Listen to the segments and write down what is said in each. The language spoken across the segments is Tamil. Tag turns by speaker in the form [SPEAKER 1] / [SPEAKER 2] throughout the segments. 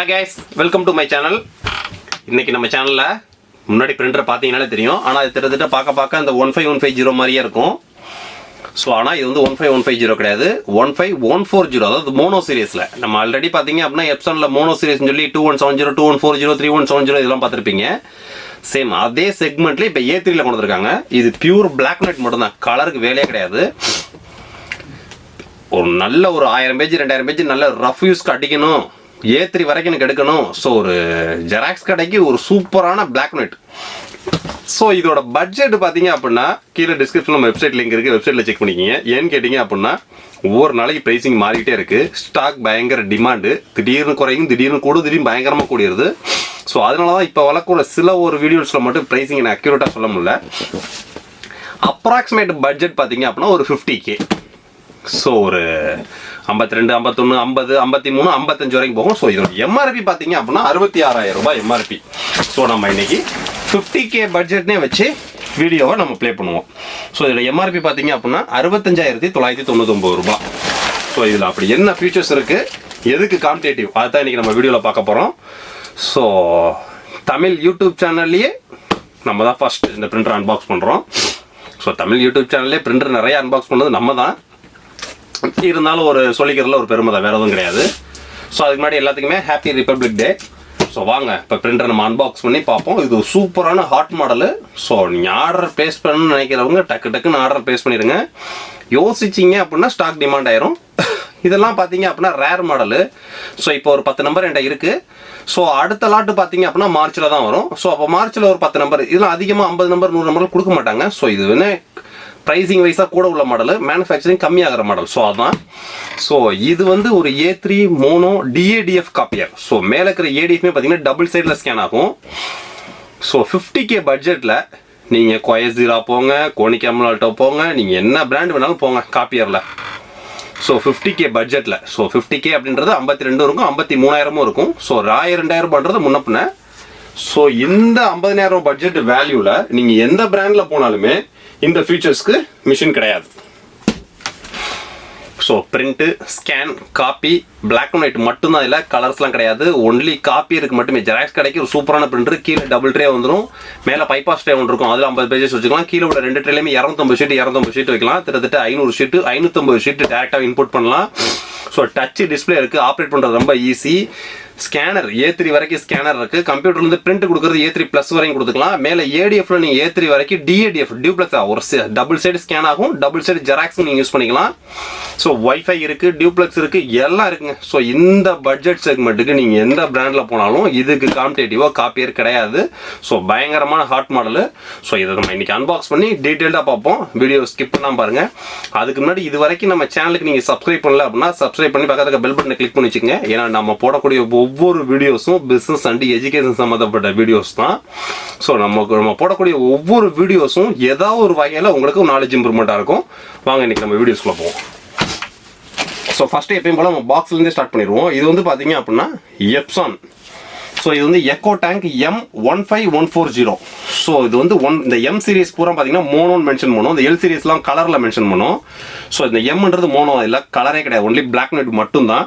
[SPEAKER 1] Hi guys, welcome to my channel. இன்னைக்கு நம்ம சேனல்ல முன்னாடி பிரிண்டர் பாத்தீங்கனாலே தெரியும். ஆனா இது கிட்டத்தட்ட பார்க்க அந்த 15150 மாதிரியே இருக்கும். சோ ஆனா இது வந்து 15150 கிடையாது, 15140. அதாவது மோனோ சீரிஸ்ல. நம்ம ஆல்ரெடி பாத்தீங்க அப்படினா எப்சன்ல மோனோ சீரிஸ்னு சொல்லி 2170, 2140, 3170 இதெல்லாம் பார்த்திருப்பீங்க. சேம் அதே செக்மெண்ட்ல இப்ப A3 ல கொண்டு வந்திருக்காங்க. இது பியூர் Black and white மட்டும் தான். கலருக்கு வேலையே கிடையாது. ஒரு நல்ல ஒரு 1000 பேஜ் 2000 பேஜ் நல்ல ரஃப் யூஸ்க்கு அடிக்கணும். A3 வரைக்கும் எனக்கு எடுக்கணும். ஸோ ஒரு ஜெராக்ஸ் கடைக்கு ஒரு சூப்பரான Black and white. ஸோ இதோட பட்ஜெட் பார்த்தீங்க அப்படின்னா கீழே டிஸ்கிரிப்ஷனில் நம்ம வெப்சைட் லிங்க் இருக்குது, வெப்சைட்டில் செக் பண்ணிக்கிங்க. ஏன்னு கேட்டிங்க அப்படின்னா ஒவ்வொரு நாளைக்கு ப்ரைஸிங் மாறிக்கிட்டே இருக்குது. ஸ்டாக் பயங்கர டிமாண்டு, திடீர்னு குறையும், திடீர்னு கூடும், திடீர்னு பயங்கரமாக கூடியிருது. ஸோ அதனால தான் இப்போ வளர்க்குற சில ஒரு வீடியோஸில் மட்டும் ப்ரைஸிங் நான் அக்யூரேட்டாக சொல்ல முடியல. அப்ராக்சிமேட் பட்ஜெட் பார்த்தீங்க அப்படின்னா ஒரு 50K. ஸோ ஒரு 52, 51, 50, 53, 55 வரைக்கும் போகும். ஸோ இதோட எம்ஆர்பி பார்த்தீங்க அப்படின்னா 66,000 ரூபாய் எம்ஆர்பி. ஸோ நம்ம இன்னைக்கு 50K பட்ஜெட்னே வச்சு வீடியோவை நம்ம ப்ளே பண்ணுவோம். ஸோ இதோட எம்ஆர்பி பார்த்தீங்க அப்படின்னா 65,999 ரூபாய். ஸோ இதில் அப்படி என்ன ஃபீச்சர்ஸ் இருக்குது, எதுக்கு காம்படேட்டிவ், அதுதான் இன்றைக்கி நம்ம வீடியோவில் பார்க்க போகிறோம். ஸோ தமிழ் யூடியூப் சேனல்லையே நம்ம தான் ஃபர்ஸ்ட் இந்த பிரிண்டர் அன்பாக்ஸ் பண்ணுறோம். ஸோ தமிழ் யூடியூப் சேனல்லே பிரிண்டர் நிறைய அன்பாக்ஸ் பண்ணது நம்ம தான். இருந்தாலும் ஒரு சொல்லிக்கிறதுல ஒரு பெருமை தான், வேறு எதுவும் கிடையாது. ஸோ அதுக்கு முன்னாடி எல்லாத்துக்குமே ஹாப்பி ரிப்பப்ளிக் டே. ஸோ வாங்க இப்போ பிரிண்டர் நம்ம அன்பாக்ஸ் பண்ணி பார்ப்போம். இது ஒரு சூப்பரான ஹாட் மாடலு. ஸோ நீங்கள் ஆர்டர் ப்ளேஸ் பண்ணணும்னு நினைக்கிறவங்க டக்குன்னு ஆர்டர் ப்ளேஸ் பண்ணிடுங்க. யோசிச்சிங்க அப்படின்னா ஸ்டாக் டிமாண்ட் ஆயிரும். இதெல்லாம் பார்த்தீங்க அப்படின்னா ரேர் மாடலு. ஸோ இப்போ ஒரு 10 நம்பர் என்கிட்ட இருக்குது. ஸோ அடுத்த லாட்டு பார்த்தீங்க அப்படின்னா மார்ச்சில் தான் வரும். ஸோ அப்போ மார்ச்சில் ஒரு 10 நம்பர், இதெல்லாம் அதிகமாக 50 நம்பர் 100 நம்பர் கொடுக்க மாட்டாங்க. ஸோ இது வந்து ப்ரைஸிங் வைஸாக கூட உள்ள மாடல், மேனுஃபேக்சரிங் கம்மியாகிற மாடல். ஸோ அதான். ஸோ இது வந்து ஒரு A3 mono DADF copier. So மேலே இருக்கிற ADFமே பார்த்தீங்கன்னா டபுள் சைடில் ஸ்கேன் ஆகும். ஸோ 50K பட்ஜெட்டில் நீங்கள் கொயசிரா போங்க, கோனிகேமலால்ட்டோ போங்க, நீங்கள் என்ன பிராண்ட் வேணாலும் போங்க காப்பியரில். ஸோ 50K பட்ஜெட்டில். ஸோ 50K அப்படின்றது 52 இருக்கும், 53,000 இருக்கும். ஸோ 1,000-2,000 பண்ணுறது முன்னப்பின. ஸோ இந்த 50,000 பட்ஜெட் வேல்யூவில் நீங்கள் எந்த பிராண்டில் போனாலுமே இந்த ஃபீச்சர்ஸ்க்கு மிஷின் கிடையாது. So print, scan, copy, Black and white மட்டும்தான். இல்லை கலர்ஸ்லாம் கிடையாது. ஒன்லி காப்பி இருக்கு மட்டுமே. ஜெராக்ஸ் கடைக்கு ஒரு சூப்பரான பிரிண்டர். கீழே டபுள் ட்ரே வந்துடும், மேலே பைபாஸ் ட்ரே ஒன்று இருக்கும், அதில் 50 பேஜஸ் வச்சுக்கலாம். கீழே உள்ள 2 ட்ரேலையுமே 250 ஷீட் வைக்கலாம். கிட்டத்தட்ட 500 ஷீட்டு 550 ஷீட்டு டேரெக்டாக இன்புட் பண்ணலாம். ஸோ டச் டிஸ்பிளே இருக்குது, ஆப்ரேட் பண்ணுறது ரொம்ப ஈஸி. ஸ்கேனர் A3 வரைக்கும் ஸ்கேனர் இருக்குது. கம்ப்யூட்டர்லேருந்து பிரிண்ட் கொடுக்குறது A3 ப்ளஸ் வரைக்கும் கொடுத்துக்கலாம். மேலே ADFல நீங்கள் A3 வரைக்கும் DADF டியூப்ளெக்ஸாக ஒரு டபுள் சைடு ஸ்கேன் ஆகும், டபுள் சைடு ஜெராக்ஸும் நீங்கள் யூஸ் பண்ணிக்கலாம். ஸோ வைஃபை இருக்குது, டியூப்ளெக்ஸ் இருக்குது, எல்லாம் இருக்குங்க. ஸோ இந்த பட்ஜெட் செக்மெண்ட்டுக்கு நீங்கள் எந்த பிராண்டில் போனாலும் இதுக்கு காம்படேட்டிவாக காப்பியர் கிடையாது. ஸோ பயங்கரமான ஹாட் மாடலு. ஸோ இதை நம்ம இன்றைக்கி அன்பாக்ஸ் பண்ணி டீட்டெயில்டாக பார்ப்போம். வீடியோ ஸ்கிப் பண்ணாமல் பாருங்கள். அதுக்கு முன்னாடி இது வரைக்கும் நம்ம சேனலுக்கு நீங்கள் சப்ஸ்கிரைப் பண்ணல அப்படின்னா சப்ஸ்கிரைப் பண்ணி பக்கத்துக்கு பெல் பட்டனை கிளிக் பண்ணி வச்சுக்கோங்க. ஏன்னா நம்ம போடக்கூடிய ஒவ்வொரு வீடியோஸும் பிஸ்னஸ் அண்ட் எஜுகேஷன் சம்மந்தப்பட்ட வீடியோஸ் தான். ஸோ நம்ம போடக்கூடிய ஒவ்வொரு வீடியோஸும் ஏதாவது ஒரு வகையில் உங்களுக்கு நாலேஜ் இம்ப்ரூவ்மெண்ட்டாக இருக்கும். வாங்க இன்னைக்கு நம்ம வீடியோஸ்குள்ளே போவோம். ஸோ ஃபஸ்ட்டு எப்பயும் போல் நம்ம பாக்ஸ்லேருந்தே ஸ்டார்ட் பண்ணிடுவோம். இது வந்து பார்த்தீங்க அப்படின்னா எப்சான். ஸோ இது வந்து எக்கோ டேங்க் M15140. ஸோ இது வந்து இந்த M சீரிஸ் பூரா பார்த்தீங்கன்னா மோனோன்னு மென்ஷன் பண்ணும். இந்த L சீரிஸ்லாம் கலரில் மென்ஷன் பண்ணும். ஸோ இந்த Mன்றது மோனோ இல்லை, கலரே கிடையாது, ஒன்லி Black and white மட்டும்தான்.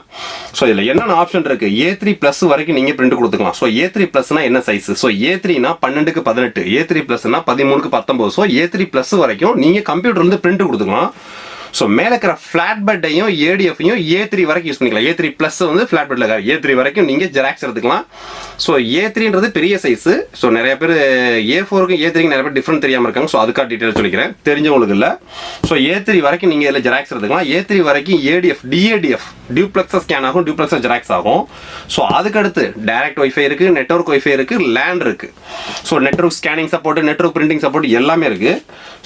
[SPEAKER 1] ஸோ இதில் என்னென்ன ஆப்ஷன் இருக்குது, A3 ப்ளஸ் வரைக்கும் நீங்கள் பிரிண்ட் கொடுத்துக்கலாம். ஸோ A3 ப்ளஸ்னா என்ன சைஸ்? ஸோ A3னா 12க்கு 18, A3 ப்ளஸ்னா 13க்கு 19. ஸோ A3 ப்ளஸ் வரைக்கும் நீங்கள் கம்ப்யூட்டர்லேருந்து பிரிண்ட் கொடுத்துக்கலாம். ஸோ மேலே இருக்கிற ஃப்ளாட் பெட்டையும் ADFையும் A3 வரைக்கும் யூஸ் பண்ணிக்கலாம். A3 ப்ளஸ் வந்து ஃப்ளாட் பெட்டில் இருக்காது. A3 வரைக்கும் நீங்கள் ஜெராக்ஸ் எடுத்துக்கலாம். ஸோ A3ன்றது பெரிய சைஸு. ஸோ நிறைய பேர் A4க்கும் A3க்கு நிறைய பேர் டிஃப்ரெண்ட் தெரியாமல் இருக்காங்க. ஸோ அதுக்காக டீட்டெயில் சொல்லிக்கிறேன், தெரிஞ்சவங்களுக்கு இல்லை. ஸோ A3 வரைக்கும் நீங்கள் இதில் ஜெராக்ஸ் எடுத்துக்கலாம். A3 வரைக்கும் DADF டியூப்ளெக்ஸாக ஸ்கேன் ஆகும், டியூப்ளெக்ஸாக ஜெராக்ஸ் ஆகும். ஸோ அதுக்கடுத்து டைரக்ட் வைஃபை இருக்குது, நெட்வொர்க் வைஃபை இருக்குது, லேண்ட் இருக்குது. So network scanning support, network printing support எல்லாமே இருக்குது.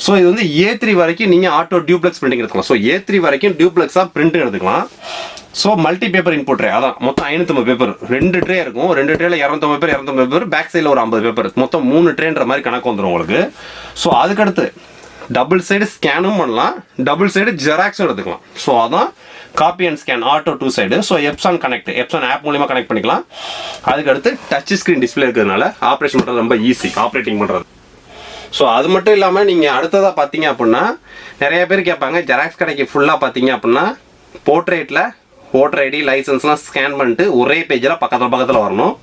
[SPEAKER 1] ஸோ இது வந்து A3 வரைக்கும் நீங்கள் ஆட்டோ டியூப்ளெக்ஸ் பிரிண்டிங் எடுத்துக்கலாம். ஸோ A3 வரைக்கும் டியூப்ளெக்ஸாக பிரிண்ட் எடுத்துக்கலாம். So multi paper input tray, அதான் மொத்தம் 550 பேப்பர், 2 ட்ரே இருக்கும். 2 ட்ரேல 250 பேப்பர், பேக் சைடில் ஒரு 50 பேப்பர், மொத்தம் 3 ட்ரேன்ற மாதிரி கணக்கு வந்துடும் உங்களுக்கு. ஸோ அதுக்கடுத்து டபுள் சைடு ஸ்கேனும் பண்ணலாம், டபுள் சைடு ஜெராக்ஸும் எடுத்துக்கலாம். ஸோ அதான் copy and scan auto 2 side. So Epson connect, Epson app மூலியமாக கனெக்ட் பண்ணிக்கலாம். அதுக்கடுத்து டச் ஸ்க்ரீன் டிஸ்பிளே இருக்கிறதுனால ஆப்ரேஷன் பண்ணுறது ரொம்ப ஈஸி, ஆப்ரேட்டிங் பண்ணுறது. ஸோ அது மட்டும் இல்லாமல் நீங்கள் அடுத்ததாக பார்த்தீங்க அப்படின்னா நிறைய பேர் கேட்பாங்க, ஜெராக்ஸ் கடைக்கு ஃபுல்லாக பார்த்தீங்க அப்படின்னா போர்ட்ரேட்டில் ஓட்டர் ஐடி லைசன்ஸ்லாம் ஸ்கேன் பண்ணிட்டு ஒரே பேஜில் பக்கத்தில் வரணும்.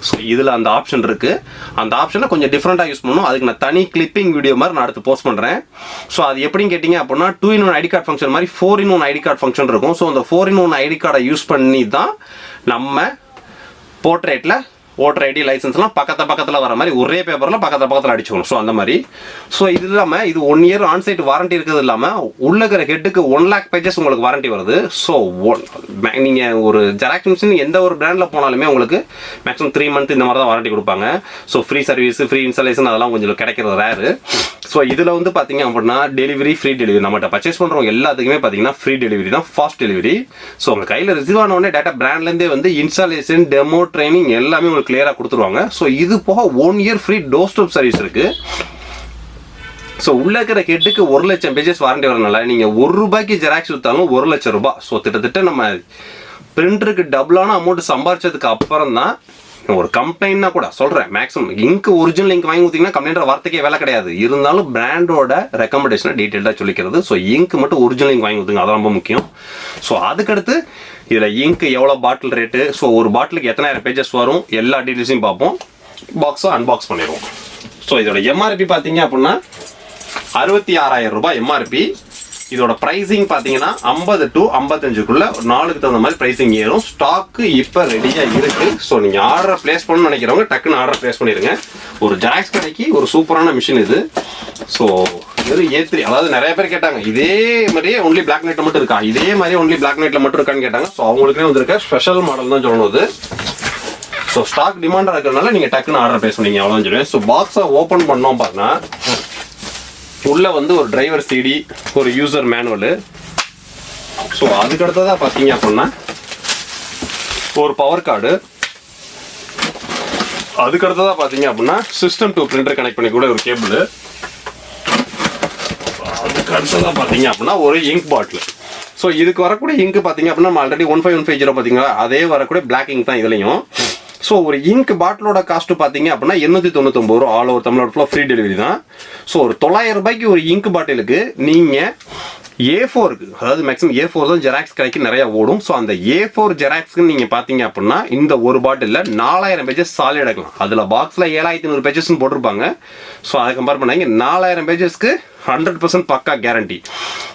[SPEAKER 1] ஸோ இதில் அந்த ஆப்ஷன் இருக்குது. அந்த ஆப்ஷனை கொஞ்சம் டிஃப்ரெண்ட்டாக யூஸ் பண்ணணும். அதுக்கு நான் தனி கிளிப்பிங் வீடியோ மாதிரி நான் அடுத்து போஸ்ட் பண்ணுறேன். ஸோ அது எப்படின்னு கேட்டிங்க அப்படின்னா 2-in-1 ஐடி கார்டு ஃபங்க்ஷன் மாதிரி 4-in-1 ஐடி கார்டு ஃபங்க்ஷன் இருக்கும். ஸோ அந்த 4-in-1 ஐடி கார்டை யூஸ் பண்ணி தான் நம்ம போர்ட்ரேட்டில் ஓட்டர் ஐடி லைசன்ஸ்லாம் பக்கத்தில் வர மாதிரி ஒரே பேப்பரில் பக்கத்தில் அடிச்சுக்கணும். ஸோ அந்த மாதிரி. ஸோ இது இல்லாமல் இது 1 year ஆன்சைட் வாரண்டி இருக்கிறது இல்லாமல் உள்ள இருக்கிற ஹெட்டுக்கு 1 lakh pages உங்களுக்கு வாரண்டி வருது. ஸோ நீங்கள் ஒரு ஜெராக்ஸ் மிஷின் எந்த ஒரு பிராண்டில் போனாலுமே உங்களுக்கு மேக்ஸிமம் 3 months இந்த மாதிரி தான் வாரண்டி கொடுப்பாங்க. So free service, free installation அதெல்லாம் கொஞ்சம் கிடைக்கிறது ரேரு. ஸோ இதில் வந்து பார்த்தீங்க அப்படின்னா டெலிவரி, ஃப்ரீ டெலிவரி. நம்மகிட்ட பர்ச்சேஸ் பண்ணுறவங்க எல்லாத்துக்குமே பார்த்தீங்கன்னா ஃப்ரீ டெலிவரி தான், ஃபாஸ்ட் டெலிவரி. ஸோ உங்கள் கையில் ரிசீவ் ஆனவுடனே டேட்டா பிராண்ட்லேருந்தே வந்து இன்ஸ்டாலேஷன், டெமோ, ட்ரைனிங் எல்லாமே உங்களுக்கு கிளியராக கொடுத்துருவாங்க. ஸோ இது போக 1 year free door step service இருக்குது. ஸோ உள்ள இருக்கிற ஹெட்டுக்கு 1 லட்சம் பேஜஸ் வாரண்டி வரனால நீங்கள் ₹1 ஜெராக்ஸ் விற்றாலும் ₹1,00,000. ஸோ கிட்டத்தட்ட நம்ம பிரிண்டருக்கு டபுளான அமௌண்ட் சம்பாரிச்சதுக்கு அப்புறம் தான் ஒரு கம்ப்ளைண்ட்னா கூட சொல்கிறேன். மேக்ஸிமம் இங்க் ஒரிஜினல் இங்க் வாங்கி ஊற்றிங்கன்னா கம்ப்ளைண்ட் வார்த்தைக்கே வேலை கிடையாது. இருந்தாலும் பிராண்டோட ரெக்கமெண்டேஷனை டீட்டெயிலாக சொல்லிக்கிறது. ஸோ இங்க் மட்டும் ஒரிஜினல் இங்க் வாங்கி ஊற்றுங்க, அது ரொம்ப முக்கியம். ஸோ அதுக்கடுத்து இதில் இங்க் எவ்வளோ பாட்டில் ரேட்டு, ஸோ ஒரு பாட்டிலுக்கு எத்தனாயிரம் பேஜஸ் வரும், எல்லா டீட்டெயில்ஸையும் பார்ப்போம். பாக்ஸை அன்பாக்ஸ் பண்ணிடுவோம். ஸோ இதோட எம்ஆர்பி பார்த்தீங்க அப்படின்னா ₹66,000 எம்ஆர்பி. இதோட ப்ரைஸிங் பார்த்தீங்கன்னா 50 to 55க்குள்ள நாளுக்கு தகுந்த மாதிரி ப்ரைஸிங் ஏறும். ஸ்டாக்கு இப்போ ரெடியாக இருக்குது. ஸோ நீங்கள் ஆர்டர் பிளேஸ் பண்ணணும்னு நினைக்கிறவங்க டக்குன்னு ஆர்டர் பிளேஸ் பண்ணிடுங்க. ஒரு ஜெராக்ஸ் கடைக்கு ஒரு சூப்பரான மிஷின் இது. ஸோ இது A3, அதாவது நிறைய பேர் கேட்டாங்க இதே மாதிரியே ஒன்லி பிளாக் அண்ட் ஒயிட்ல மட்டும் இருக்கா, இதே மாதிரி ஒன்லி பிளாக் அண்ட் ஒயிட்ல மட்டும் இருக்கான்னு கேட்டாங்க. ஸோ அவங்களுக்குனே வந்திருக்க ஸ்பெஷல் மாடல் தான் சொல்லணும் அது. ஸோ ஸ்டாக் டிமாண்டாக இருக்கிறதுனால நீங்கள் டக்குன்னு ஆர்டர் பிளேஸ் பண்ணிங்க, அவ்வளோதான் சொல்லுவேன். ஸோ பாக்ஸை ஓப்பன் பண்ணோம் பார்த்தா உள்ள வந்து ஒரு டிரைவர் CD, ஒரு யூசர் மேனுவல். ஸோ அதுக்கடுத்ததாக பார்த்தீங்க அப்படின்னா ஒரு பவர் கார்டு. அதுக்கடுத்ததாக பார்த்தீங்க அப்படின்னா சிஸ்டம் டு பிரிண்டர் கனெக்ட் பண்ணி கூட ஒரு கேபிள். அதுக்கடுத்ததாக பார்த்தீங்க அப்படின்னா ஒரு இங்க் பாட்டில். ஸோ இதுக்கு வரக்கூடிய இங்க் பார்த்தீங்க அப்படின்னா நம்ம ஆல்ரெடி 15150 பார்த்தீங்களா, அதே வரக்கூடிய பிளாக் இங்க் தான் இதுலையும். ஸோ ஒரு இங்க் பாட்டிலோட காஸ்ட் பார்த்தீங்க அப்படின்னா ₹899 ஆல் ஓவர் தமிழ்நாடு ஃபுல்லாக ஃப்ரீ டெலிவரி தான். ஸோ ஒரு ₹900 ஒரு இங்க் பாட்டிலுக்கு நீங்கள் A4க்கு, அதாவது மேக்ஸிமம் A4 தான் ஜெராக்ஸ் கடைக்கு நிறைய ஓடும். ஸோ அந்த A4 ஜெராக்ஸ்க்கு நீங்கள் பார்த்தீங்க அப்படின்னா இந்த ஒரு பாட்டிலில் 4000 பேஜஸ் சாலிட் எடுக்கலாம். அதில் பாக்ஸில் 7500 பேஜஸ்ன்னு போட்டிருப்பாங்க. ஸோ அதை கம்பேர் பண்ணாங்க 4000 பேஜஸ்க்கு 100% பக்கா கேரண்டி.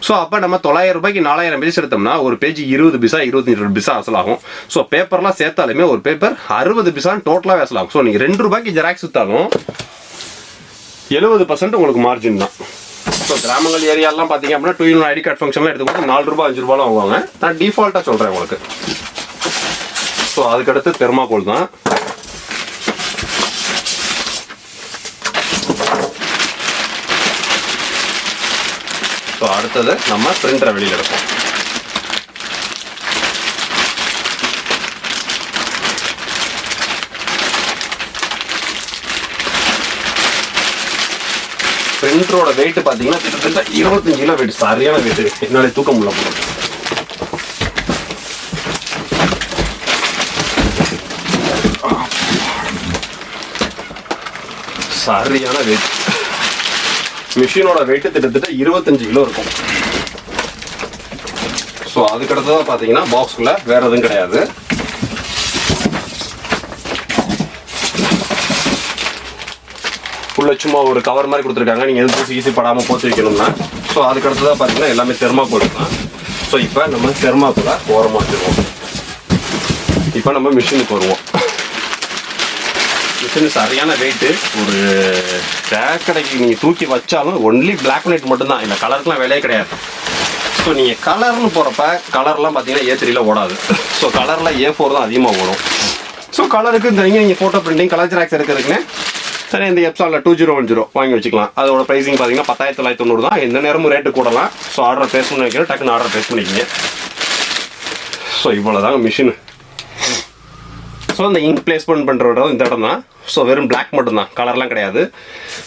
[SPEAKER 1] ஸோ அப்போ நம்ம ₹900 4000 பேஜஸ் எடுத்தோம்னா ஒரு பேஜ் 20 பைசா 25 பைசா அசலாகும். ஸோ பேப்பர்லாம் சேர்த்தாலுமே ஒரு பேப்பர் 60 பைசான்னு டோட்டலாக அசலாகும். ஸோ நீங்கள் ₹2 ஜெராக்ஸ் விற்றாலும் 70% உங்களுக்கு மார்ஜின் தான். ஸோ கிராமங்கள் ஏரியாலாம் பார்த்தீங்க அப்படின்னா 2-in-1 ஐடி கார்டு ஃபங்க்ஷன்லாம் எடுத்துக்கிட்டு ₹4 5 வாங்குவாங்க. நான் டிஃபால்ட்டாக சொல்கிறேன் உங்களுக்கு. ஸோ அதுக்கடுத்து தெர்மாகோல் தான். ஸோ அடுத்தது நம்ம பிரிண்டரை வெளியில் எடுப்போம். பிரிண்டரோட வெயிட் பார்த்தீங்கன்னா கிட்டத்தட்ட 25 கிலோ வெயிட். சரியான வெயிட், என்னாலே தூக்க முடியல போல. சரியான வெயிட். மிஷினோட வெயிட் கிட்டத்தட்ட 25 கிலோ இருக்கும். ஸோ அதுக்கடுத்ததான் பார்த்தீங்கன்னா பாக்ஸ்குள்ள வேற எதுவும் கிடையாது. உள்ள சும்மா ஒரு கவர் மாதிரி கொடுத்துருக்காங்க, நீங்கள் எதுவும் ஈஸி படாமல் போட்டு வைக்கணும்னா. ஸோ அதுக்கடுத்ததாக பார்த்தீங்கன்னா எல்லாமே தெர்மாகோல் தான். ஸோ இப்போ நம்ம தெர்மாகோலை ஓரமாக வச்சுருவோம். இப்போ நம்ம மிஷினுக்கு வருவோம். மிஷின் சரியான வெயிட்டு. ஒரு ஜெராக்ஸ் கடைக்கு நீங்கள் தூக்கி வச்சாலும் ஒன்லி பிளாக் அண்ட் ஒயிட் மட்டும்தான், இல்லை கலருக்குலாம் வேலையே கிடையாது. ஸோ நீங்கள் கலர்னு போகிறப்ப கலர்லாம் பார்த்தீங்கன்னா A3ல ஓடாது. ஸோ கலரில் A4 தான் அதிகமாக ஓடும். ஸோ கலருக்கு தனியாக நீங்கள் ஃபோட்டோ பிரிண்டிங் கலர் ஜெராக்ஸ் எடுக்கிறதுக்குன்னு சரி இந்த எப்சானில் 2010 வாங்கி வச்சுக்கலாம். அதோட ப்ரைஸிங் பார்த்தீங்கன்னா 10,990 தான். எந்த நேரமும் ரேட்டு கூடலாம். ஸோ ஆர்டர் ப்ளேஸ் பண்ணி வைக்கிறேன், டக்குன்னு ஆர்டர் ப்ளேஸ் பண்ணிக்கிங்க. ஸோ இவ்வளோதாங்க மிஷின். ஸோ இந்த இங்க் பிளேஸ்மெண்ட் பண்ணுற இந்த இடம் தான். ஸோ வெறும் பிளாக் மட்டும்தான், கலர்லாம் கிடையாது.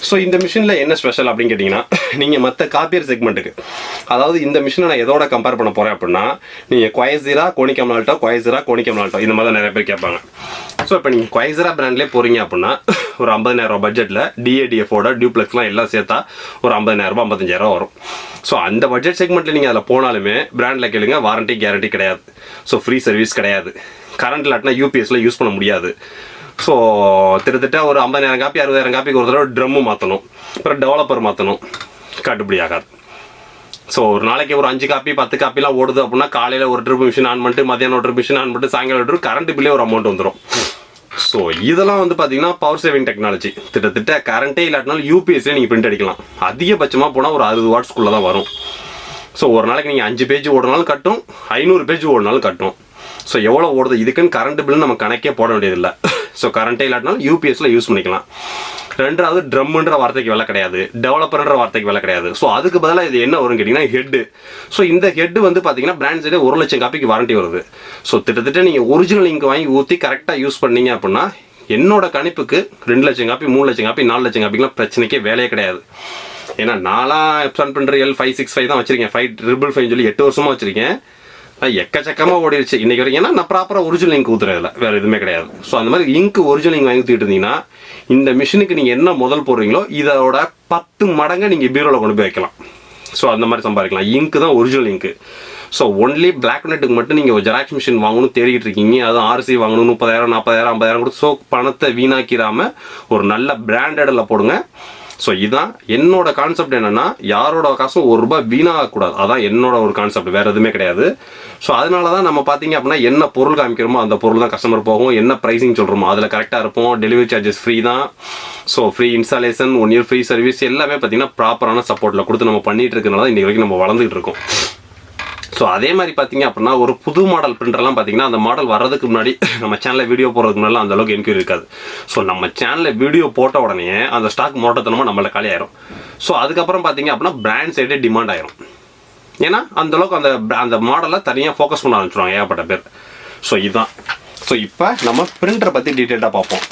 [SPEAKER 1] ஸோ இந்த மிஷினில் என்ன ஸ்பெஷல் அப்படின்னு கேட்டிங்கன்னா, நீங்கள் மற்ற காப்பியர் செக்மெண்ட்டுக்கு, அதாவது இந்த மிஷினை நான் எதோட கம்பேர் பண்ண போகிறேன் அப்படின்னா, நீங்கள் கொயசிரா கோனிக்கம் நால்ட்டோ, கொயசிரா கோனிக்கம் நால்ட்டோ இந்த மாதிரி தான் நிறைய பேர் கேட்பாங்க. ஸோ இப்போ நீங்கள் குவைசரா பிராண்ட்லேயே போகிறீங்க அப்படின்னா ஒரு 50,000 பட்ஜெட்டில் டிஏடிஎஃபோட டியூப்ளெக்ஸ்லாம் எல்லாம் சேர்த்தா ஒரு 50,000 55,000 வரும். ஸோ அந்த பட்ஜெட் செக்மெண்ட்டில் நீங்கள் அதில் போனாலுமே பிராண்டில் கேளுங்க, வாரண்ட்டி கேரண்டி கிடையாது. ஸோ ஃப்ரீ சர்வீஸ் கிடையாது. கரண்ட் இல்லாட்டினா யூபிஎஸ்ல யூஸ் பண்ண முடியாது. ஸோ கிட்டத்தட்ட ஒரு 50,000 காப்பி 60,000 காப்பிக்கு ஒரு தடவை ட்ரம்மு மாற்றணும், அப்புறம் டெவலப்பர் மாற்றணும், கட்டுப்படி ஆகாது. ஸோ ஒரு நாளைக்கு ஒரு 5 காப்பி 10 காப்பிலாம் ஓடுது அப்படின்னா காலையில் ஒரு ட்ரிப் மிஷின் ஆன் பண்ணிட்டு மதியானம் ஒரு ட்ரிப் மிஷின் ஆன் பண்ணிட்டு சாயங்காலம் ஒரு ட்ரிப் கரண்ட் பில்லே ஒரு அமௌண்ட் வந்துடும். ஸோ இதெல்லாம் வந்து பார்த்தீங்கன்னா பவர் சேவிங் டெக்னாலஜி. கிட்டத்தட்ட கரண்ட்டே இல்லாட்டினாலும் யூபிஎஸ்லேயே நீங்கள் பிரிண்ட் அடிக்கலாம். அதிகபட்சமாக போனால் ஒரு 60 வாட்ஸ்க்குள்ளே தான் வரும். ஸோ ஒரு நாளைக்கு நீங்கள் 5 பேஜ் ஓடினாலும் கட்டும், 500 பேஜ் ஓடினாலும் கட்டும். ஸோ எவ்வளோ ஓடுது இதுக்குன்னு கரண்ட் பில் நம்ம கணக்கே போட வேண்டியதில்லை. ஸோ கரண்ட்டே இல்லாட்டினாலும் யூபிஎஸ்ல யூஸ் பண்ணிக்கலாம். ரெண்டாவது ட்ரம்முன்ற வார்த்தைக்கு விலை கிடையாது, டெவலப்பர்ன்ற வார்த்தைக்கு விலை கிடையாது. ஸோ அதுக்கு பதிலாக இது என்ன வரும்னு கேட்டிங்கன்னா ஹெட்டு. ஸோ இந்த ஹெட்டு வந்து பார்த்தீங்கன்னா பிராண்ட் சைடே 1,00,000 காப்பிக்கு வாரண்ட்டி வருது. ஸோ கிட்டத்தட்ட நீங்கள் ஒரிஜினல் இங்க் வாங்கி ஊற்றி கரெக்டாக யூஸ் பண்ணீங்க அப்படின்னா என்னோட கணிப்புக்கு 2,00,000 காப்பி 3,00,000 காப்பி 4,00,000 காப்பிக்கெலாம் பிரச்சனைக்கே வேலையே கிடையாது. ஏன்னா நான்லாம் எப்சான் பிரிண்டர் L565 தான் வச்சிருக்கேன், 555 சொல்லி 8 வருஷமாக வச்சிருக்கேன். எக்கச்சக்கமாக ஓடிடுச்சு இன்னைக்கு வரைக்கும். ஏன்னா நான் ப்ராப்பராக ஒரிஜினல் இங்க் ஊற்றுறதில்ல, வேறு எதுவுமே கிடையாது. ஸோ அந்த மாதிரி இங்க் ஒரிஜினல் இங்க் வாங்கி ஊற்றிட்டு இருந்தீங்கன்னா இந்த மிஷினுக்கு நீங்கள் என்ன முதல் போடுறீங்களோ இதோட 10 மடங்கு நீங்கள் பீரோவில் கொண்டு போய் வைக்கலாம். ஸோ அந்த மாதிரி சம்பாதிக்கலாம். இங்க்கு தான் original ink. So only black நெட்டுக்கு மட்டும் நீங்கள் ஒரு ஜெராக்ஸ் மிஷின் வாங்கணும் தேடிக்கிட்டு இருக்கீங்க, அதுவும் RC வாங்கணும் 30,000 40,000 50,000 கொடுத்து. ஸோ பணத்தை வீணாக்கிடாமல் ஒரு நல்ல பிராண்டடில் போடுங்க. ஸோ இதுதான் என்னோட கான்செப்ட். என்னன்னா யாரோட காசும் ₹1 வீணாகக்கூடாது, அதான் என்னோட ஒரு கான்செப்ட், வேறு எதுவுமே கிடையாது. ஸோ அதனால தான் நம்ம பார்த்தீங்க அப்படின்னா என்ன பொருள் காமிக்கிறோமோ அந்த பொருள் தான் கஸ்டமர் போகும், என்ன ப்ரைஸிங் சொல்கிறோமோ அதில் கரெக்டாக இருப்போம். டெலிவரி சார்ஜஸ் ஃப்ரீ தான். So free installation, 1 year free service எல்லாமே பார்த்தீங்கன்னா ப்ராப்பரான சப்போர்ட்டில் கொடுத்து நம்ம பண்ணிட்டு இருக்கனால தான் இன்றைக்கு வரைக்கும் நம்ம வளர்ந்துட்டு இருக்கோம். ஸோ அதே மாதிரி பார்த்தீங்க அப்படின்னா ஒரு புது மாடல் பிரிண்டர்லாம் பார்த்தீங்கன்னா அந்த மாடல் வர்றதுக்கு முன்னாடி நம்ம சேனலில் வீடியோ போடுறதுக்கு முன்னாடி அந்த அளவுக்கு என்கொயரி இருக்காது. ஸோ நம்ம சேனலில் வீடியோ போட்ட உடனே அந்த ஸ்டாக் மோட்டத்தனமாக நம்மள காலி ஆயிரும். ஸோ அதுக்கப்புறம் பார்த்தீங்க அப்படின்னா பிராண்ட் சைடே டிமாண்ட் ஆயிரும். ஏன்னா அந்தளவுக்கு அந்த மாடலை தனியாக ஃபோக்கஸ் பண்ண ஆரம்பிச்சிடுவாங்க ஏகப்பட்ட பேர். ஸோ இதுதான். ஸோ இப்போ நம்ம பிரிண்டரை பற்றி டீட்டெயிலாக பார்ப்போம்.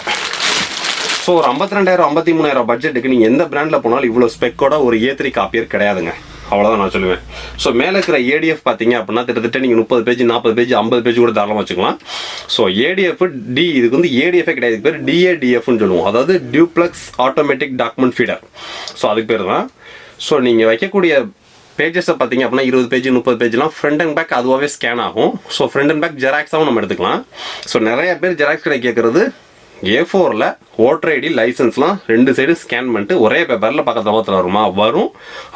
[SPEAKER 1] ஸோ ஒரு 52,000 53,000 பட்ஜெட்டுக்கு நீங்கள் எந்த பிராண்டில் போனாலும் இவ்வளோ ஸ்பெக்கோட ஒரு A3 காப்பியர் கிடையாதுங்க. அவ்வளோதான் நான் சொல்லுவேன். ஸோ மேலே இருக்கிற ADF பார்த்தீங்க அப்படின்னா கிட்டத்தட்ட நீங்கள் 30 பேஜ் 40 பேஜ் 50 பேஜ் கூட தாராளமாக வச்சுக்கலாம். ஸோ ADF இதுக்கு வந்து ADF கிடையாது, பேர் DADFன்னு சொல்லுவோம், அதாவது duplex automatic document feeder. So அதுக்கு பேர் தான். ஸோ நீங்கள் வைக்கக்கூடிய பேஜஸை பார்த்தீங்க அப்படின்னா 20 பேஜ் 30 பேஜ்லாம் ஃப்ரண்ட் அண்ட் பேக் அதுவாகவே ஸ்கேன் ஆகும். ஸோ ஃப்ரண்ட் அண்ட் பேக் ஜெராக்ஸாகவும் நம்ம எடுத்துக்கலாம். ஸோ நிறைய பேர் ஜெராக்ஸ் கடை கேட்குறது A4ல் ஓட்டர் ஐடி லைசன்ஸ்லாம் 2 சைடு ஸ்கேன் பண்ணிட்டு ஒரே பேப்பரில் பக்கத்தில் வருமா வரும்.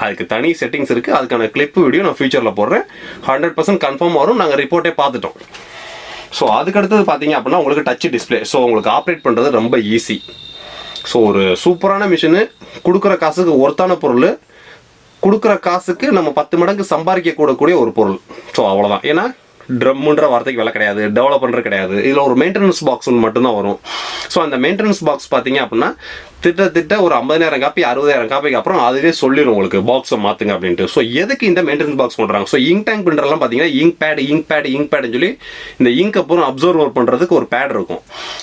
[SPEAKER 1] அதுக்கு தனி செட்டிங்ஸ் இருக்குது. அதுக்கான கிளிப்பு வீடியோ நான் ஃபியூச்சரில் போடுறேன். 100% கன்ஃபார்ம் வரும். நாங்கள் ரிப்போர்ட்டே பார்த்துட்டோம். ஸோ அதுக்கடுத்தது பார்த்தீங்க அப்படின்னா உங்களுக்கு டச் டிஸ்பிளே. ஸோ உங்களுக்கு ஆப்ரேட் பண்ணுறது ரொம்ப ஈஸி. ஸோ ஒரு சூப்பரான மிஷினு, கொடுக்குற காசுக்கு ஒர்த்தான பொருள், கொடுக்குற காசுக்கு நம்ம 10 மடங்கு சம்பாதிக்க கூடக்கூடிய ஒரு பொருள். ஸோ அவ்வளோதான். ஏன்னா ட்ரம்முன்ற வார்த்தைக்கு விலை கிடையாது, டெவலப் பண்ணுறது கிடையாது. இதில் ஒரு மெயின்டெனன்ஸ் பாக்ஸ் ஒன்று மட்டும்தான் வரும். ஸோ அந்த மெயின்டெனன்ஸ் பாக்ஸ் பார்த்தீங்க அப்படின்னா திட்ட ஒரு 50,000 காப்பி 60,000 காப்பிக்கு அப்புறம் அதுவே சொல்லிடும் உங்களுக்கு பாக்ஸை மாற்றுங்க அப்படின்ட்டு. ஸோ எதுக்கு இந்த மெயின்டெனன்ஸ் பாக்ஸ் பண்ணுறாங்க? ஸோ இங்க் டேங்க் பிரிண்டர்லாம் பார்த்தீங்கன்னா இங்க் பேடுன்னு சொல்லி இந்த இங்க் அப்புறம் அப்சர்வர் பண்ணுறதுக்கு ஒரு பேட் இருக்கும்.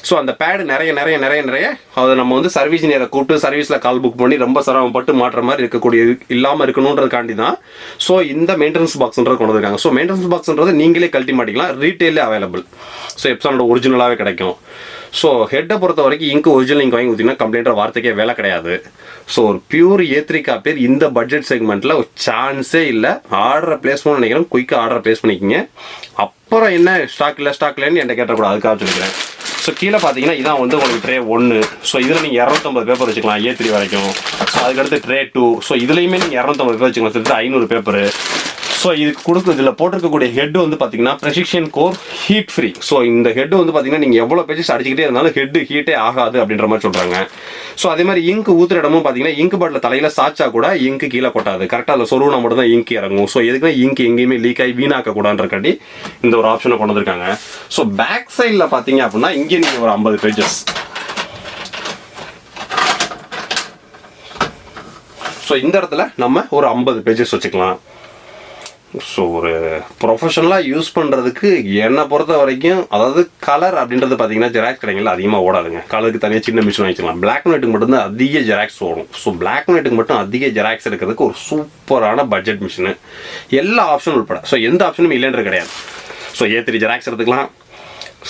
[SPEAKER 1] ஸோ அந்த பேடு நிறைய அதை நம்ம வந்து சர்வீஸ் நேரை கூப்பிட்டு சர்வீஸில் கால் புக் பண்ணி ரொம்ப சிரமப்பட்டு மாற்ற மாதிரி இருக்கக்கூடிய இல்லாமல் இருக்கணுன்றதுக்காண்டி தான் ஸோ இந்த மெயின்டெனன்ஸ் பாக்ஸ்ன்றது கொண்டு வந்திருக்காங்க. ஸோ மெயின்டெனன்ஸ் பாக்ஸ்ன்றது நீங்களே கழட்டி மாட்டிக்கலாம், ரீட்டெயிலே அவைலபிள். ஸோ எப்சானோட ஒரிஜினலாகவே கிடைக்கும். ஸோ ஹெட்டை பொறுத்த வரைக்கும் இங்க் ஒரிஜினல் இங்க் வாங்கி ஊற்றினா கம்ப்ளைண்ட்ற வார்த்தைக்கே வேலை கிடையாது. ஸோ ஒரு பியூர் A3 காப்பியர் இந்த பட்ஜெட் செக்மெண்ட்டில் ஒரு சான்ஸே இல்லை. ஆர்டரை ப்ளேஸ் பண்ண நினைக்கிறேன், குயிக்காக ஆர்டரை ப்ளேஸ் பண்ணிக்கிங்க. அப்புறம் என்ன ஸ்டாக் இல்லைன்னு என்கிட்ட கேட்டக்கூடாது, அதுக்காக சொல்லிக்கிறேன். ஸோ கீழே பார்த்தீங்கன்னா இதான் வந்து உங்களுக்கு ட்ரே 1. ஸோ இதில் நீங்கள் 250 பேப்பர் வச்சுக்கலாம் A3 வரைக்கும். ஸோ அதுக்கடுத்து ட்ரே 2. ஸோ இதுலேயுமே நீங்கள் 250 பேப்பர் வச்சுக்கலாம், சேர்த்து 500 பேப்பரு. ஸோ இதுக்கு இதில் போட்டிருக்கக்கூடிய ஹெட் வந்து பார்த்தீங்கன்னா precision core heat free. So இந்த ஹெட் வந்து பார்த்தீங்கன்னா நீங்கள் எவ்வளோ பேஜஸ் அடிச்சுக்கிட்டே இருந்தாலும் ஹெட் ஹீட்டே ஆகாது அப்படின்ற மாதிரி சொல்கிறாங்க. ஸோ அதே மாதிரி இங்க் ஊற்றுற இடமும் பார்த்தீங்கன்னா இங்க் பாட்டில் தலையில் சாச்சா கூட இங்க் கீழே கொட்டாது, கரெக்டாக அதில் சொருவினா மட்டும் தான் இங்க் இறங்கும். ஸோ எதுக்குன்னா இங்க் எங்கேயுமே லீக் ஆகி வீணாக்கக்கூடாதுன்றக்காண்டி இந்த ஒரு ஆப்ஷனை கொண்டு வந்திருக்காங்க. ஸோ பேக் சைடில் பார்த்தீங்க அப்படின்னா இங்கே நீங்கள் ஒரு 50 பேஜஸ். ஸோ இந்த இடத்துல நம்ம ஒரு 50 பேஜஸ் வச்சுக்கலாம். ஸோ ஒரு ப்ரொஃபஷனலாக யூஸ் பண்ணுறதுக்கு என்னை பொறுத்த வரைக்கும், அதாவது கலர் அப்படின்றது பார்த்தீங்கன்னா ஜெராக்ஸ் கடைகளில் அதிகமாக ஓடாதுங்க. கலருக்கு தனியாக சின்ன மிஷின் வாங்கிக்கலாம். பிளாக் அண்ட் ஒயிட்டுக்கு மட்டும்தான் அதிக ஜெராக்ஸ் ஓடும். ஸோ பிளாக் அண்ட் ஒயிட்டுக்கு மட்டும் அதிக ஜெராக்ஸ் எடுக்கிறதுக்கு ஒரு சூப்பரான பட்ஜெட் மிஷினு, எல்லா ஆப்ஷனும் உட்பட. ஸோ எந்த ஆப்ஷனும் இல்லைன்றது கிடையாது. ஸோ A3 ஜெராக்ஸ் எடுத்துக்கலாம்,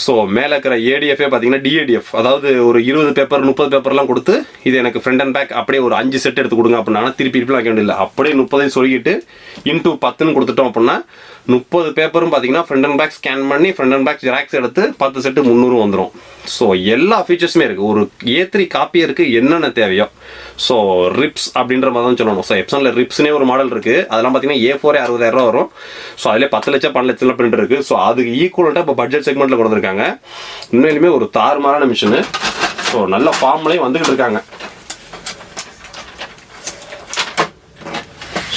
[SPEAKER 1] ஸோ மேலே இருக்கிற ஏடிஎஃபே பார்த்தீங்கன்னா டிஏடிஎஃப், அதாவது ஒரு 20 பேப்பர் 30 பேப்பர்லாம் கொடுத்து இது எனக்கு ஃப்ரண்ட் அண்ட் பேக் அப்படியே ஒரு 5 செட் எடுத்து கொடுங்க அப்படின்னா திருப்பி வைக்க வேண்டியதில்லை. அப்படியே 30 சொல்லிக்கிட்டு இன்டூ 10ன்னு கொடுத்துட்டோம் அப்படின்னா 30 பேப்பரும் பார்த்தீங்கன்னா ஃப்ரண்ட் அண்ட் பேக் ஸ்கேன் பண்ணி ஃப்ரண்ட் அண்ட் பேக் ஜெராக்ஸ் எடுத்து 10 செட்டு 300 வந்துடும். ஸோ எல்லா ஃபீச்சர்ஸுமே இருக்குது. ஒரு A3 காப்பியருக்கு என்னென்ன தேவையோ. ஸோ ரிப்ஸ் அப்படின்ற மாதிரி தான் சொல்லணும். ஸோ எப்சனில் ரிப்ஸ்னே ஒரு மாடல் இருக்குது. அதெல்லாம் பார்த்தீங்கன்னா A4 60,000 வரும். ஸோ அதிலே 10 லட்சம் 12 லட்சம் பிரிண்ட் இருக்குது. ஸோ அதுக்கு ஈக்குவலாக இப்போ பட்ஜெட் செக்மெண்ட்டில் கொண்டு வந்திருக்காங்க. உண்மையிலுமே ஒரு தாறுமாறான மிஷினு. ஸோ நல்ல ஃபார்ம்லேயும் வந்துக்கிட்டு இருக்காங்க.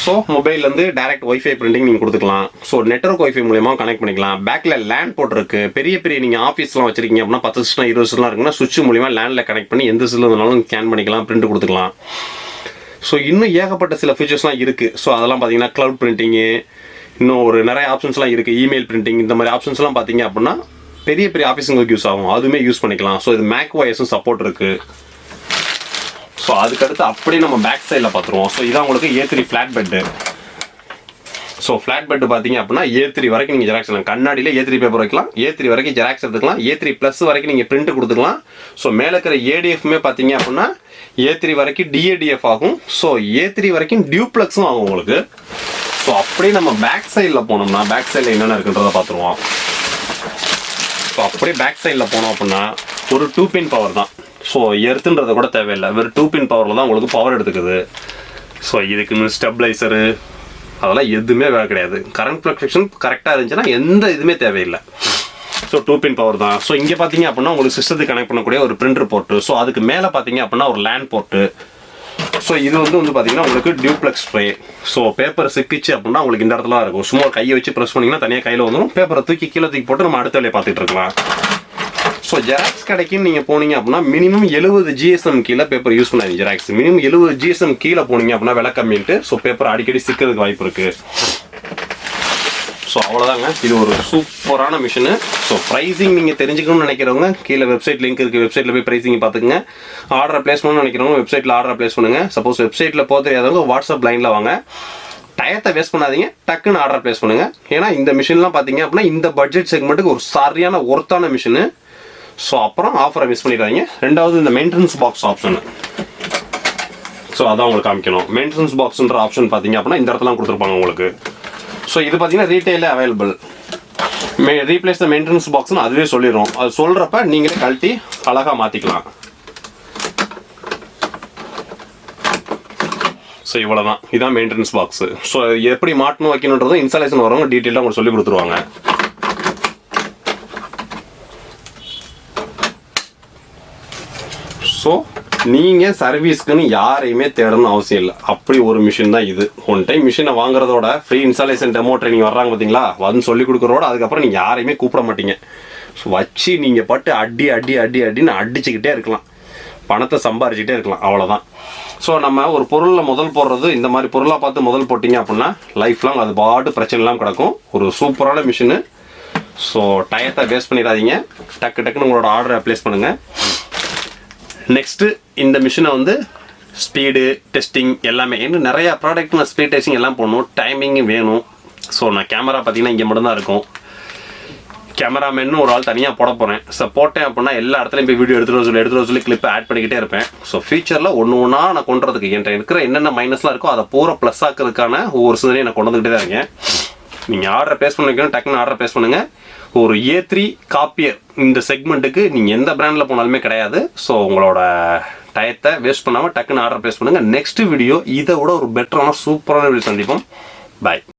[SPEAKER 1] ஸோ மொபைல்லேருந்து டேரக்ட் ஒய்ஃபை பிரிண்டிங் நீங்கள் கொடுத்துக்கலாம். ஸோ நெட்வொர்க் ஒய்ஃபை மூலயமா கனெக்ட் பண்ணிக்கலாம். பேக்கில் லேண்ட் போட்டிருக்கு. பெரிய பெரிய நீங்கள் ஆஃபீஸ்லாம் வச்சிருக்கீங்க அப்படின்னா 10 சிஸ்டம் 20 சிஸ்டம் இருக்குன்னா சுவிட்ச் மூலியமாக லேண்டில் கனெக்ட் பண்ணி எந்த சிஸ்டம் இருந்தாலும் ஸ்கேன் பண்ணிக்கலாம், பிரிண்ட் கொடுத்துக்கலாம். ஸோ இன்னும் ஏகப்பட்ட சில ஃபீச்சர்ஸ்லாம் இருக்குது. ஸோ அதெல்லாம் பார்த்தீங்கன்னா க்ளவுட் பிரிண்டிங்கு, இன்னும் ஒரு நிறைய ஆப்ஷன்ஸ்லாம் இருக்குது. இமெயில் பிரிண்டிங், இந்த மாதிரி ஆப்ஷன்ஸ்லாம் பார்த்தீங்க அப்படின்னா பெரிய பெரிய ஆஃபீஸுங்களுக்கு யூஸ் ஆகும். அதுவுமே யூஸ் பண்ணிக்கலாம். ஸோ இது மேக் OSம் சப்போர்ட் இருக்குது. ஸோ அதுக்கடுத்து அப்படியே நம்ம பேக் சைடில் பார்த்துருவோம். ஸோ இதான் உங்களுக்கு A3 flat bed. So flat bed பார்த்தீங்க அப்படின்னா A3 வரைக்கும் நீங்கள் ஜெராக்ஸ் எடுக்கலாம். கண்ணாடியில் A3 பேப்பர் வைக்கலாம். A3 வரைக்கும் ஜெராக்ஸ் எடுத்துக்கலாம். A3+ வரைக்கும் நீங்கள் பிரிண்ட் கொடுத்துக்கலாம். ஸோ மேலே இருக்கிற ADFமே பார்த்தீங்க அப்படின்னா A3 வரைக்கும் DADF ஆகும். ஸோ A3 வரைக்கும் டியூப்ளெக்ஸும் ஆகும் உங்களுக்கு. ஸோ அப்படியே நம்ம பேக் சைடில் போனோம்னா பேக் சைடில் என்னென்ன இருக்குன்றதை பார்த்துருவோம். ஸோ அப்படியே பேக் சைடில் போனோம் அப்படின்னா ஒரு 2 பின் பவர் தான். ஸோ எர்த்துன்றதை கூட தேவையில்லை. வெறும் 2 பின் பவரில் தான் உங்களுக்கு பவர் எடுத்துக்குது. ஸோ இதுக்கு ஸ்டெபிளைசரு அதெல்லாம் எதுவுமே வேலை கிடையாது. கரண்ட் ஃப்ளக்சுவேஷன் கரெக்டாக இருந்துச்சுன்னா எந்த இதுவுமே தேவையில்லை. ஸோ 2 பின் பவர் தான். ஸோ இங்கே பார்த்தீங்க அப்படின்னா உங்களுக்கு சிஸ்டத்துக்கு கனெக்ட் பண்ணக்கூடிய ஒரு பிரிண்டர் போர்ட்டு. ஸோ அதுக்கு மேலே பார்த்தீங்க அப்படின்னா ஒரு லேண்ட் போர்ட்டு. ஸோ இது வந்து பார்த்தீங்கன்னா உங்களுக்கு டியூப்ளெக்ஸ் ட்ரே. ஸோ பேப்பர் சிக்கிச்சு அப்படின்னா உங்களுக்கு இந்த இடத்துல இருக்கும். சும்மா கையை வச்சு ப்ரெஸ் பண்ணிங்கன்னா தனியாக கையில் வந்துடும். பேப்பரை தூக்கி கீழே தூக்கி போட்டு நம்ம அடுத்த வேலையை பார்த்துட்டு இருக்கலாம். ஸோ ஜெராக்ஸ் கடைக்குன்னு நீங்கள் போனீங்க அப்படின்னா மினிமம் 70 GSM கீழே பேப்பர் யூஸ் பண்ணாதீங்க. ஜெராக்ஸ் மினிமம் 70 GSM கீழே போனீங்க அப்படின்னா விலை கம்மின்ட்டு. ஸோ பேப்பர் அடிக்கடி சிக்கிறதுக்கு வாய்ப்பு இருக்குது. ஸோ அவ்வளோதாங்க. இது ஒரு சூப்பரான மிஷினு. ஸோ ப்ரைஸிங் நீங்கள் தெரிஞ்சுக்கணும்னு நினைக்கிறவங்க கீழே வெப்சைட் லிங்க் இருக்குது. வெப்சைட்டில் போய் ப்ரைஸிங் பார்த்துக்குங்க. ஆர்டரை ப்ளேஸ் பண்ணணும்னு நினைக்கிறவங்க வெப்சைட்டில் ஆர்டரை ப்ளேஸ் பண்ணுங்கள். சப்போஸ் வெப்சைட்டில் போக தெரியாதவங்க வாட்ஸ்அப் லைனில் வாங்க. டயத்தை வேஸ்ட் பண்ணாதீங்க, டக்குன்னு ஆர்டர் ப்ளேஸ் பண்ணுங்கள். ஏன்னா இந்த மிஷின்லாம் பார்த்தீங்க அப்படின்னா இந்த பட்ஜெட் செக்மெண்ட்டுக்கு ஒரு சரியான ஒர்த்தான மிஷினு. ஸோ அப்புறம் ஆஃபரை மிஸ் பண்ணிடுறாங்க. ரெண்டாவது இந்த மெயின்டெனன்ஸ் பாக்ஸ் ஆப்ஷனு. ஸோ அதான் உங்களுக்கு காமிக்கணும். மெயின்டெனன்ஸ் பாக்ஸ்ன்ற ஆப்ஷன் பார்த்தீங்க அப்படின்னா இந்த இடத்துல கொடுத்துருப்பாங்க உங்களுக்கு. ஸோ இது பார்த்தீங்கன்னா ரீட்டெயிலே அவைலபிள். ரீப்ளேஸ் த மெயின்டெனன்ஸ் பாக்ஸ்னு அதுவே சொல்லிடும். அது சொல்கிறப்ப நீங்களே கழட்டி அழகாக மாற்றிக்கலாம். ஸோ இவ்வளோதான். இதுதான் மெயின்டெனன்ஸ் பாக்ஸு. ஸோ எப்படி மாட்டணும் வைக்கணுன்றதும் இன்ஸ்டாலேஷன் வரவங்க டீட்டெயிலாக உங்களுக்கு சொல்லி கொடுத்துருவாங்க. ஸோ நீங்கள் சர்வீஸ்க்குன்னு யாரையுமே தேடணும்னு அவசியம் இல்லை. அப்படி ஒரு மிஷின் தான் இது. ஒன் டைம் மிஷினை வாங்குறதோட ஃப்ரீ இன்ஸ்டாலேஷன் டெமோ ட்ரைனிங் வர்றாங்க பார்த்தீங்களா, வந்து சொல்லி கொடுக்குறதோட அதுக்கப்புறம் நீங்கள் யாரையுமே கூப்பிட மாட்டீங்க. ஸோ வச்சு நீங்கள் பாட்டு அடின்னு அடிச்சுக்கிட்டே இருக்கலாம். பணத்தை சம்பாரிச்சுக்கிட்டே இருக்கலாம். அவ்வளோதான். ஸோ நம்ம ஒரு பொருளில் முதல் போடுறது இந்த மாதிரி பொருளாக பார்த்து முதல் போட்டிங்க அப்படின்னா லைஃப் லாங் அது பாட்டு பிரச்சனை இல்லாமல் கிடக்கும். ஒரு சூப்பரான மிஷினு. ஸோ டயத்தை வேஸ்ட் பண்ணிடாதீங்க. டக்குன்னு உங்களோட ஆர்டரை ப்ளேஸ் பண்ணுங்கள். நெக்ஸ்ட்டு இந்த மிஷினை வந்து ஸ்பீடு டெஸ்டிங் எல்லாமே இன்னும் நிறையா ப்ராடக்ட் நான் ஸ்பீட் டெஸ்டிங் எல்லாம் போடணும். டைமிங்கும் வேணும். ஸோ நான் கேமரா பார்த்தீங்கன்னா இங்கே மட்டும்தான் இருக்கும். கேமராமேன்னு ஒரு ஆள் தனியாக போட போகிறேன். ஸோ போட்டேன் அப்படின்னா எல்லா இடத்துலையும் போய் வீடியோ எடுத்துகிட்டு வர சொல்லி கிளிப்பை ஆட் பண்ணிக்கிட்டே இருப்பேன். ஸோ ஃபியூச்சரில் ஒன்று நான் கொண்டுறதுக்கு என்கிட்ட இருக்கிற என்னென்ன மைனஸ்லாம் இருக்கோ அதை பூரா ப்ளஸ் ஆக்கிறதுக்கான ஒவ்வொரு சிந்தனையும் நான் கொண்டு வந்துக்கிட்டே தான் இருக்கேன். நீங்கள் ஆர்டரை ப்ளேஸ் பண்ணிக்கணும். டக்குன்னு ஆர்டரை ப்ளேஸ் பண்ணுங்கள். ஒரு A3 காப்பியர் இந்த செக்மெண்ட்டுக்கு நீங்கள் எந்த பிராண்டில் போனாலுமே கிடையாது. ஸோ உங்களோட டயத்தை வேஸ்ட் பண்ணாமல் டக்குன்னு ஆர்டர் ப்ளேஸ் பண்ணுங்கள். நெக்ஸ்ட் வீடியோ இதை விட ஒரு பெட்டரான சூப்பரான வீடியோ சந்திப்போம். பாய்.